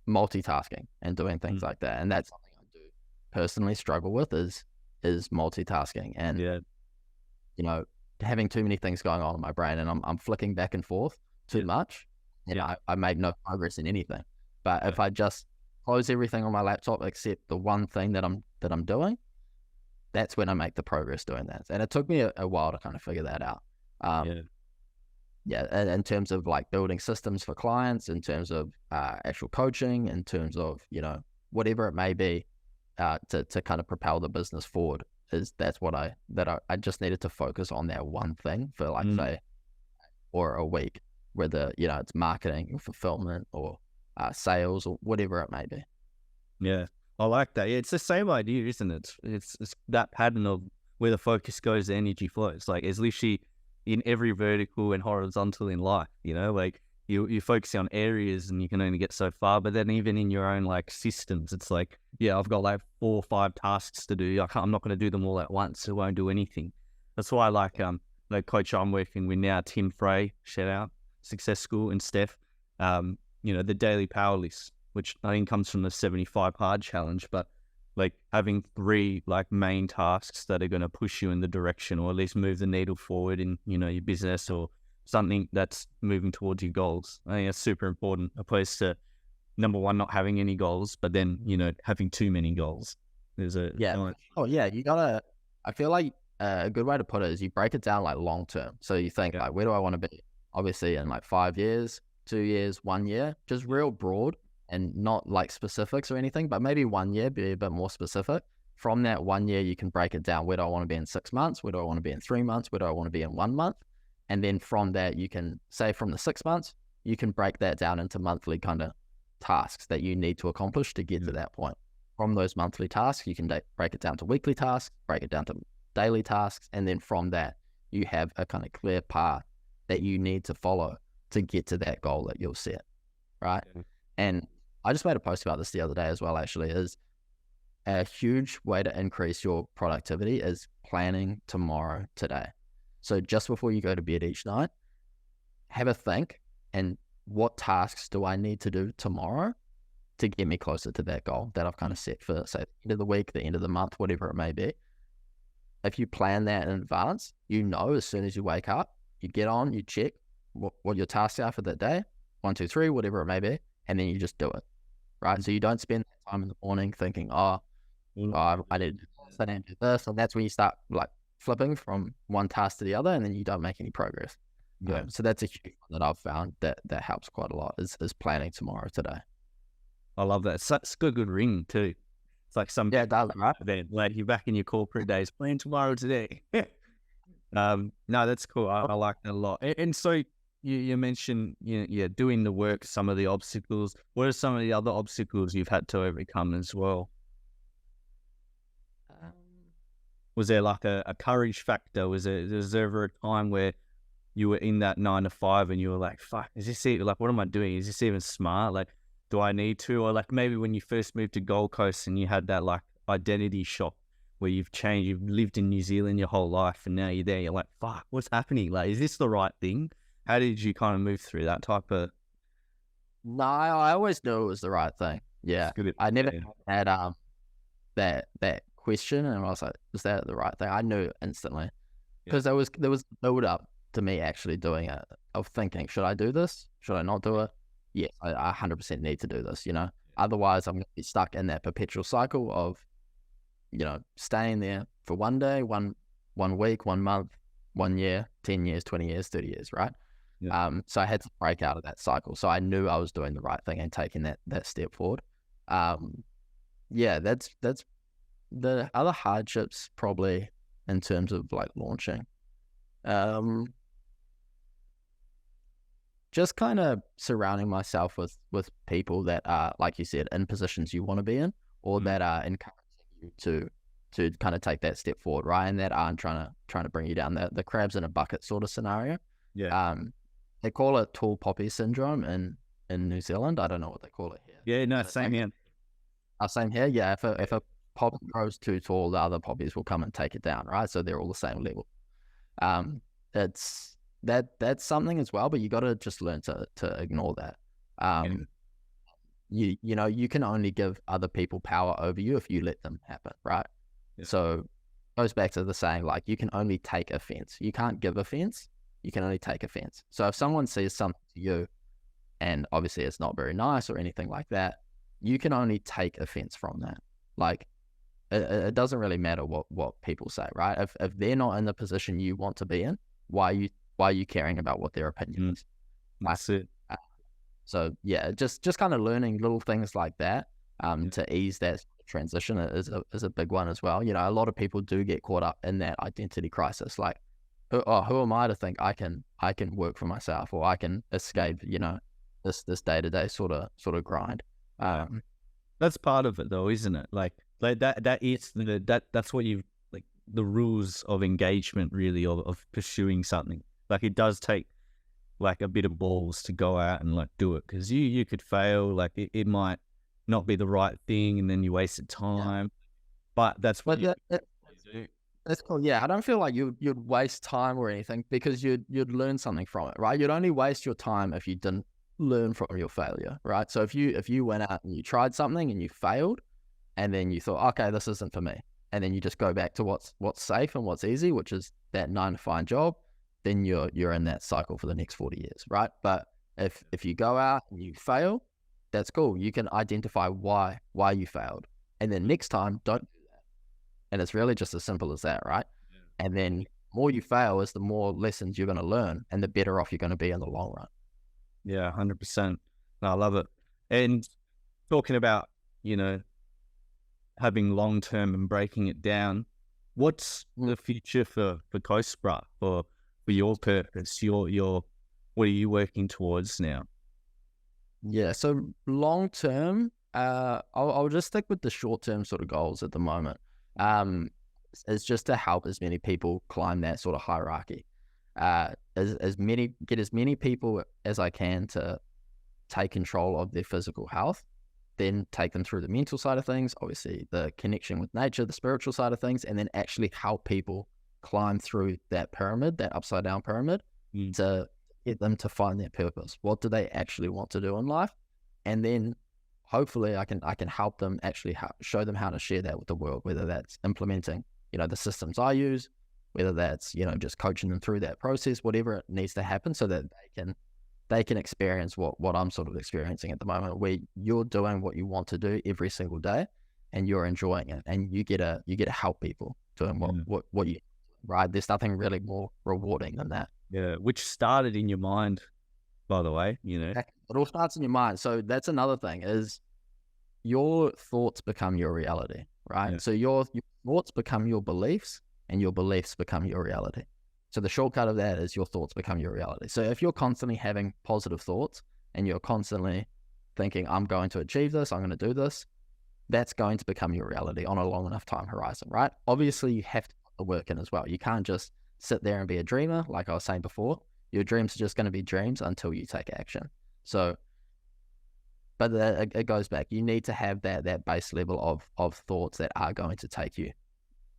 multitasking and doing things like that, and that's something I do personally struggle with is multitasking, and you know, having too many things going on in my brain, and I'm flicking back and forth too much, and I make no progress in anything. But if I just close everything on my laptop except the one thing that I'm doing, that's when I make the progress doing that. And it took me a while to kind of figure that out. In terms of like building systems for clients, in terms of actual coaching, in terms of, you know, whatever it may be, to kind of propel the business forward, that's what I just needed to focus on that one thing for like say, or a week, whether, you know, it's marketing or fulfillment or sales or whatever it may be. Yeah, I like that. Yeah, it's the same idea, isn't it? It's that pattern of where the focus goes, the energy flows. Like it's literally in every vertical and horizontal in life, you know, like you focus on areas and you can only get so far, but then even in your own like systems, it's like, yeah, I've got like 4 or 5 tasks to do. I'm not going to do them all at once. So I won't do anything. That's why I like, the coach I'm working with now, Tim Frey, shout out, Success School, and Steph, you know, the daily power list, which I think comes from the 75 hard challenge, but like having 3 like main tasks that are going to push you in the direction, or at least move the needle forward in, you know, your business or something that's moving towards your goals. I think that's super important, opposed to number 1, not having any goals, but then, you know, having too many goals. There's a you gotta, I feel like a good way to put it is you break it down like long term. So you think like, where do I want to be? Obviously in like 5 years, 2 years, 1 year, just real broad and not like specifics or anything, but maybe 1 year, be a bit more specific. From that 1 year, you can break it down. Where do I want to be in 6 months? Where do I want to be in 3 months? Where do I want to be in 1 month? And then from that, you can say from the 6 months, you can break that down into monthly kind of tasks that you need to accomplish to get to that point. From those monthly tasks, you can break it down to weekly tasks, break it down to daily tasks. And then from that, you have a kind of clear path that you need to follow to get to that goal that you'll set, right? And I just made a post about this the other day as well, actually, is a huge way to increase your productivity is planning tomorrow, today. So just before you go to bed each night, have a think, and what tasks do I need to do tomorrow to get me closer to that goal that I've kind of set for, say, the end of the week, the end of the month, whatever it may be. If you plan that in advance, you know, as soon as you wake up, you get on, you check what your tasks are for that day, 1, 2, 3, whatever it may be, and then you just do it, right? So you don't spend that time in the morning thinking, I need to do this, I need to do this, and that's when you start like flipping from one task to the other, and then you don't make any progress. So that's a huge one that I've found that helps quite a lot is planning tomorrow, today. I love that. It's a good ring too. It's like some right then, like you're back in your corporate days, plan tomorrow, today. No, that's cool. I like that a lot. And so you mentioned, doing the work, some of the obstacles. What are some of the other obstacles you've had to overcome as well? Was there like a courage factor? Was there ever a time where you were in that 9 to 5 and you were like, fuck, is this it? Like, what am I doing? Is this even smart? Like, do I need to? Or like maybe when you first moved to Gold Coast and you had that like identity shock where you've changed, you've lived in New Zealand your whole life and now you're there, you're like, fuck, what's happening? Like, is this the right thing? How did you kind of move through that type of... No, I always knew it was the right thing. Yeah. I never had that question, and I was like, was that the right thing? I knew instantly because there was build up to me actually doing it, of thinking, should I do this? Should I not do it? Yes, I 100% need to do this, Otherwise, I'm going to be stuck in that perpetual cycle of, staying there for one day, one week, 1 month, 1 year, 10 years, 20 years, 30 years, right? Yeah. So I had to break out of that cycle. So I knew I was doing the right thing and taking that step forward. That's the other hardships probably in terms of like launching. Just kind of surrounding myself with people that are, like you said, in positions you want to be in, or that are encouraging you to kind of take that step forward, right? And that aren't trying to bring you down, the crabs in a bucket sort of scenario. Yeah. They call it tall poppy syndrome in New Zealand. I don't know what they call it here. Yeah, no, same here. Same here. Yeah, if a poppy grows too tall, the other poppies will come and take it down, right? So they're all the same level. That's something as well, but you got to just learn to ignore that. You can only give other people power over you if you let them happen, right? Yeah. So it goes back to the saying, like, you can only take offense. You can't give offense. You can only take offense. So if someone says something to you, and obviously it's not very nice or anything like that, you can only take offense from that. Like, it doesn't really matter what people say, right? If they're not in the position you want to be in, why are you caring about what their opinion is? That's it. So yeah, just kind of learning little things like that to ease that transition is a big one as well. A lot of people do get caught up in that identity crisis. Like, who am I to think I can work for myself, or I can escape, this day-to-day sort of grind. That's part of it though, isn't it? Like that is that's what you like, the rules of engagement really, of pursuing something. Like, it does take like a bit of balls to go out and like do it, because you could fail. Like it might not be the right thing, and then you wasted time. But that's what you do. That's cool. Yeah, I don't feel like you'd waste time or anything, because you'd learn something from it, right? You'd only waste your time if you didn't learn from your failure, right? So if you went out and you tried something and you failed, and then you thought, okay, this isn't for me, and then you just go back to what's safe and what's easy, which is that 9-to-5 job, then you're in that cycle for the next 40 years, right? But if you go out and you fail, that's cool. You can identify why you failed, and then next time don't do that. And it's really just as simple as that, right? Yeah. And then the more you fail is the more lessons you're going to learn, and the better off you're going to be in the long run. Yeah, 100%. No, I love it. And talking about, having long term and breaking it down, what's the future for Coastbrah, for your purpose? What are you working towards now? Yeah, so long term, I'll just stick with the short term sort of goals at the moment. Is just to help as many people climb that sort of hierarchy. Get as many people as I can to take control of their physical health, then take them through the mental side of things, obviously the connection with nature, the spiritual side of things, and then actually help people climb through that pyramid, that upside down pyramid, to get them to find their purpose. What do they actually want to do in life? And then hopefully I can help them actually show them how to share that with the world, whether that's implementing, the systems I use, whether that's, just coaching them through that process, whatever it needs to happen, so that they can experience what I'm sort of experiencing at the moment, where you're doing what you want to do every single day and you're enjoying it, and you get to help people doing what you, right? There's nothing really more rewarding than that. Yeah, which started in your mind, by the way, It all starts in your mind. So that's another thing, is your thoughts become your reality, right? Yeah. So your thoughts become your beliefs, and your beliefs become your reality. So the shortcut of that is your thoughts become your reality. So if you're constantly having positive thoughts and you're constantly thinking, I'm going to achieve this, I'm going to do this, that's going to become your reality on a long enough time horizon, right? Obviously, you have to put the work in as well. You can't just sit there and be a dreamer. Like I was saying before, your dreams are just going to be dreams until you take action. So, but it goes back. You need to have that base level of thoughts that are going to take you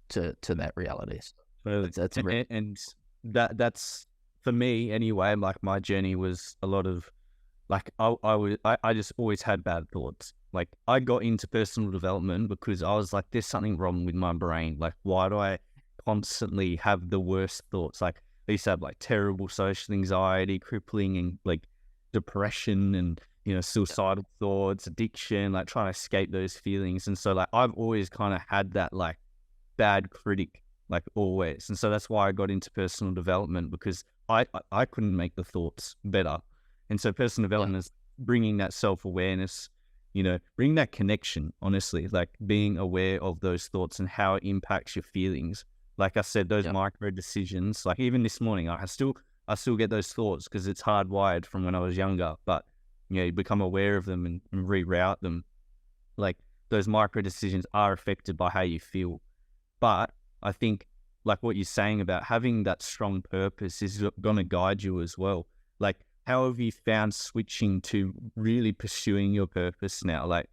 to that reality. And that's for me anyway. Like, my journey was a lot of like I just always had bad thoughts. Like, I got into personal development because I was like, there's something wrong with my brain. Like, why do I constantly have the worst thoughts? Like, I used to have like terrible social anxiety, crippling and like depression and, suicidal thoughts, addiction, like trying to escape those feelings. And so like, I've always kind of had that like bad critic, like always. And so that's why I got into personal development, because I couldn't make the thoughts better. And so personal development is bringing that self-awareness, bring that connection, honestly, like being aware of those thoughts and how it impacts your feelings. Like I said, those micro decisions, like even this morning, I still get those thoughts because it's hardwired from when I was younger, but you become aware of them and reroute them. Like those micro decisions are affected by how you feel. But I think like what you're saying about having that strong purpose is going to guide you as well. Like, how have you found switching to really pursuing your purpose now? Like,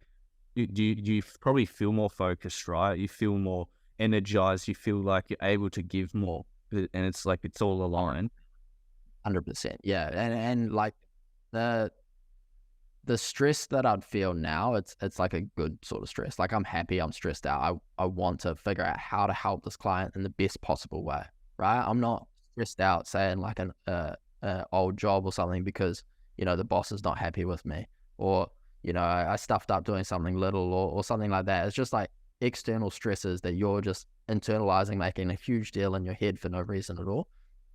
do you probably feel more focused, right? You feel more energized. You feel like you're able to give more, and it's like it's all aligned. 100%, yeah. And like the stress that I'd feel now, it's like a good sort of stress. Like I'm happy, I'm stressed out. I want to figure out how to help this client in the best possible way, right? I'm not stressed out saying like an old job or something because, the boss is not happy with me, or, I stuffed up doing something little or something like that. It's just like external stresses that you're just internalizing, making a huge deal in your head for no reason at all.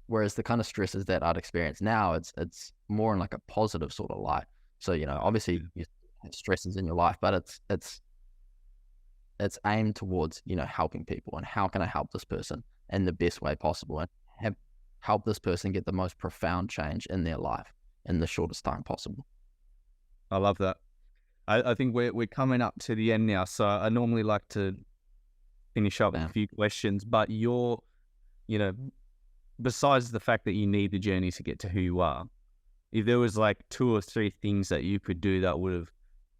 Whereas the kind of stresses that I'd experience now, it's more in like a positive sort of light. So, obviously you have stresses in your life, but it's aimed towards, helping people, and how can I help this person in the best way possible and help this person get the most profound change in their life in the shortest time possible. I love that. I think we're coming up to the end now. So I normally like to finish up with a few questions, but besides the fact that you need the journey to get to who you are, if there was like 2 or 3 things that you could do that would have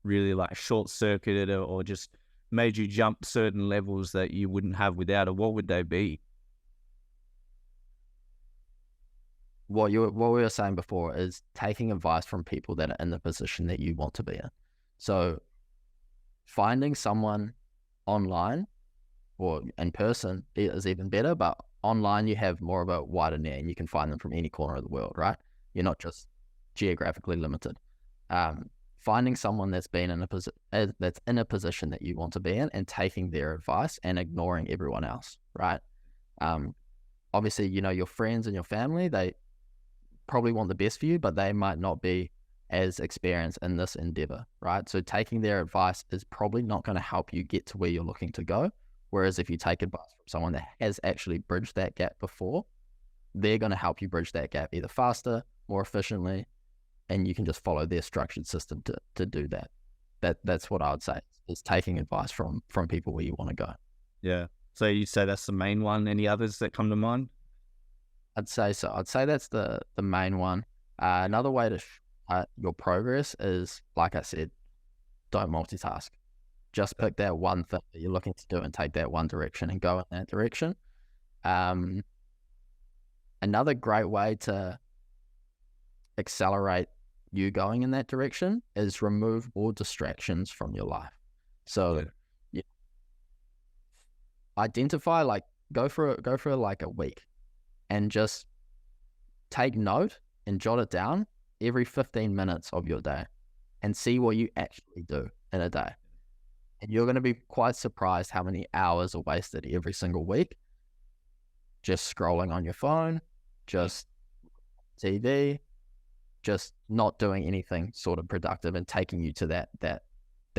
really like short circuited or just made you jump certain levels that you wouldn't have without it, what would they be? What we were saying before is taking advice from people that are in the position that you want to be in. So finding someone online or in person is even better, but online you have more of a wider net and you can find them from any corner of the world, right? You're not just geographically limited. Finding someone that's been that's in a position that you want to be in and taking their advice and ignoring everyone else, right? Obviously, your friends and your family, they probably want the best for you, but they might not be as experienced in this endeavor, right? So taking their advice is probably not going to help you get to where you're looking to go. Whereas if you take advice from someone that has actually bridged that gap before, they're going to help you bridge that gap either faster, more efficiently, and you can just follow their structured system to do that. That's what I would say, is taking advice from people where you want to go. Yeah. So you say that's the main one. Any others that come to mind? I'd say so. I'd say that's the main one. Another way to your progress is, like I said, don't multitask. Just pick that one thing that you're looking to do and take that one direction and go in that direction. Another great way to accelerate you going in that direction is remove all distractions from your life. So identify, like, go for like a week and just take note and jot it down every 15 minutes of your day and see what you actually do in a day. And you're going to be quite surprised how many hours are wasted every single week just scrolling on your phone, just TV, just not doing anything sort of productive and taking you to that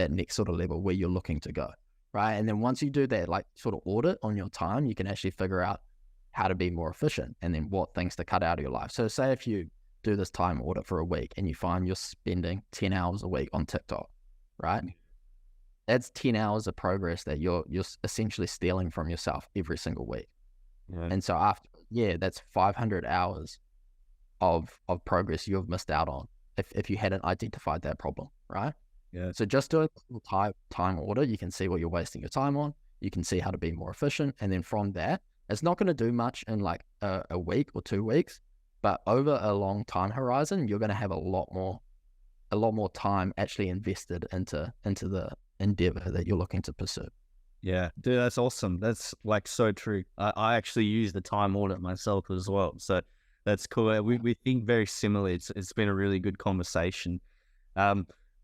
next sort of level where you're looking to go, right? And then once you do that, like, sort of audit on your time, you can actually figure out how to be more efficient and then what things to cut out of your life. So say if you do this time audit for a week and you find you're spending 10 hours a week on TikTok, right? That's 10 hours of progress that you're essentially stealing from yourself every single week. Yeah. And so after, that's 500 hours of progress you've missed out on if you hadn't identified that problem, right? Yeah. So just doing a time audit, you can see what you're wasting your time on. You can see how to be more efficient. And then from that, it's not going to do much in like a week or 2 weeks, but over a long time horizon, you're going to have a lot more time actually invested into the endeavor that you're looking to pursue. Yeah, dude, that's awesome. That's like so true. I actually use the time audit myself as well. So that's cool. We think very similarly. It's been a really good conversation.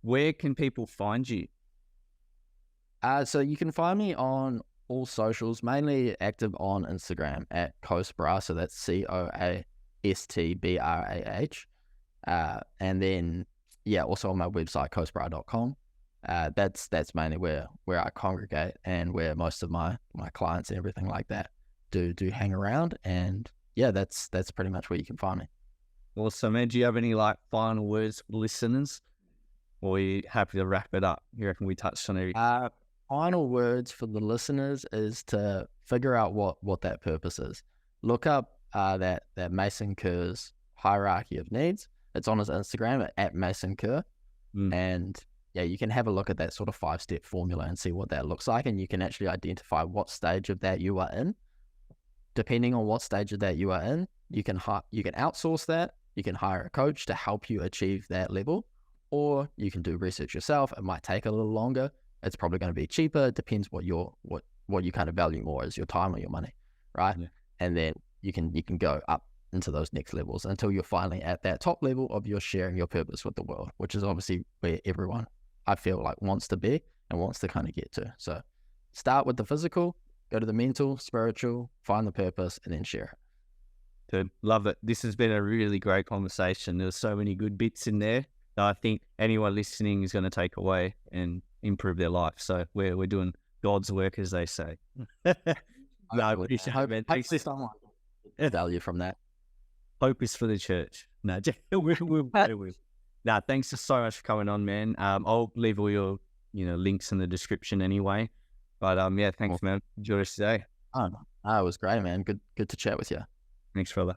Where can people find you? So you can find me on all socials, mainly active on Instagram at Coastbrah. So that's COASTBRAH. And then, yeah, also on my website, coastbrah.com. That's mainly where I congregate and where most of my clients and everything like that do hang around. And yeah, that's pretty much where you can find me. Awesome, man. Do you have any like final words for listeners, or are you happy to wrap it up? You reckon we touched on everything? Final words for the listeners is to figure out what that purpose is. Look up that Mason Kerr's hierarchy of needs. It's on his Instagram at Mason Kerr. And yeah, you can have a look at that sort of 5-step formula and see what that looks like. And you can actually identify what stage of that you are in. Depending on what stage of that you are in, you can outsource that. You can hire a coach to help you achieve that level, or you can do research yourself. It might take a little longer. It's probably going to be cheaper. It depends what you kind of value more, is your time or your money, right? Yeah. And then you can go up into those next levels until you're finally at that top level of your sharing your purpose with the world, which is obviously where everyone, I feel like, wants to be and wants to kind of get to. So start with the physical, go to the mental, spiritual, find the purpose, and then share it. Dude, love it. This has been a really great conversation. There's so many good bits in there that I think anyone listening is going to take away and improve their life. So we're doing God's work, as they say. No, I appreciate it, man. Hopefully someone gets value from that. Hope is for the church. No, thanks so much for coming on, man. I'll leave all your links in the description anyway. But yeah, thanks, man. Enjoy us today. Oh, it was great, man. Good to chat with you. Thanks, brother.